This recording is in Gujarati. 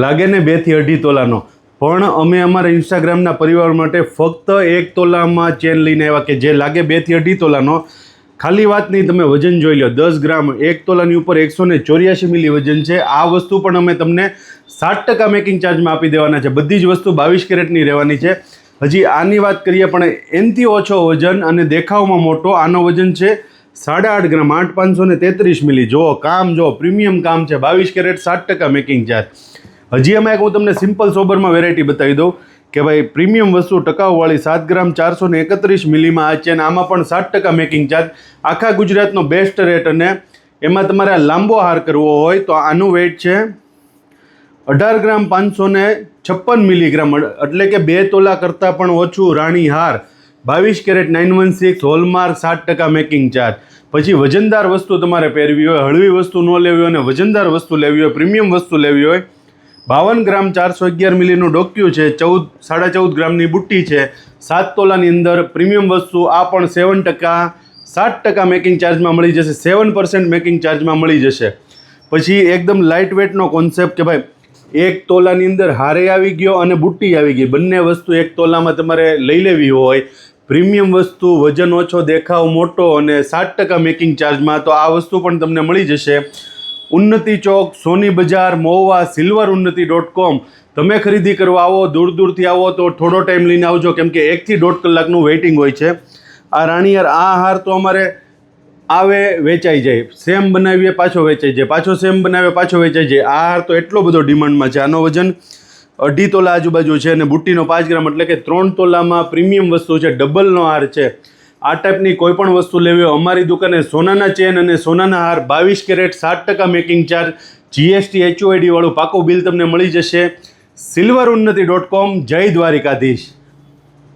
લાગે ને 2 થી 2.5 તોલાનો, પણ અમે અમારા ઇન્સ્ટાગ્રામના પરિવાર માટે ફક્ત 1 તોલામાં ચેન લઈને આવ્યા કે જે લાગે 2 થી 2.5 તોલાનો. ખાલી વાત નહીં, તમે વજન જોઈ લો, 10 ગ્રામ 1 તોલાની ઉપર 184 મિલી વજન છે. આ વસ્તુ પણ અમે તમને 7% મેકિંગ ચાર્જમાં આપી દેવાના છે. બધી જ વસ્તુ 22 કેરેટની રહેવાની છે. હજી આની વાત કરીએ પણ એનાથી ઓછો વજન અને દેખાવમાં મોટો, આનો વજન છે 8.5 ગ્રામ, 8,533 મિલી. જો કામ, જો પ્રીમિયમ કામ છે, 22 કેરેટ, 7% મેકિંગ ચાર્જ. હજી એમાં એક હું તમને સિમ્પલ સોબરમાં વેરાયટી બતાવી દઉં કે ભાઈ પ્રીમિયમ વસ્તુ ટકાઉવાળી 7 ગ્રામ 431 મિલીમાં આ ચેન, આમાં પણ 7% મેકિંગ ચાર્જ. આખા ગુજરાતનો બેસ્ટ રેટ. અને એમાં તમારે લાંબો હાર કરવો હોય તો આનું વેઇટ છે 18 ગ્રામ 556 મિલીગ્રામ, એટલે કે 2 તોલા કરતાં પણ ઓછું. રાણી હાર 22 કેરેટ 916 હોલમાર્ક, 7% મેકિંગ ચાર્જ. પછી વજનદાર વસ્તુ તમારે પહેરવી હોય, હળવી વસ્તુ ન લેવી હોય અને વજનદાર વસ્તુ લેવી હોય, પ્રીમિયમ વસ્તુ લેવી હોય, 52 ગ્રામ 411 મિલીનું ડોક્યુ છે, 14.5 ગ્રામની બુટ્ટી છે, 7 તોલાની અંદર પ્રીમિયમ વસ્તુ. આ પણ 7%, 7% મેકિંગ ચાર્જમાં મળી જશે, 7% મેકિંગ ચાર્જમાં મળી જશે. પછી એકદમ લાઇટ વેટનો કોન્સેપ્ટ કે ભાઈ 1 તોલાની અંદર હારે આવી ગયો અને બુટ્ટી આવી ગઈ, બંને વસ્તુ 1 તોલામાં તમારે લઈ લેવી હોય, પ્રીમિયમ વસ્તુ, વજન ઓછો, દેખાવ મોટો અને 7% મેકિંગ ચાર્જમાં, તો આ વસ્તુ પણ તમને મળી જશે. ઉન્નતિ ચોક, સોની બજાર, મહુવા, silverunnati.com. તમે ખરીદી કરવા આવો, દૂર દૂરથી આવો તો થોડો ટાઈમ લઈને આવજો, કેમ કે 1 થી 1.5 કલાકનું વેઇટિંગ હોય છે. આ રાણીયાર, આ હાર તો અમારે આવે વેચાઈ જાય, સેમ બનાવીએ પાછો વેચાઈ જાય, પાછો સેમ બનાવે પાછો વેચાઈ જાય. આ હાર તો એટલો બધો ડિમાન્ડમાં છે. આનો વજન 2.5 તોલા આજુબાજુ છે અને બુટ્ટીનો 5 ગ્રામ, એટલે કે 3 તોલામાં પ્રીમિયમ વસ્તુ છે, ડબલનો હાર છે. આ ટાઈપની કોઈ પણ વસ્તુ લેવી હોય અમારી દુકાને સોનાના ચેન અને સોનાના હાર 22 carat, 7% making charge, GST HOID વાળું પાકું બિલ તમને મળી જશે. silverunnati.com. જય દ્વારિકાધીશ.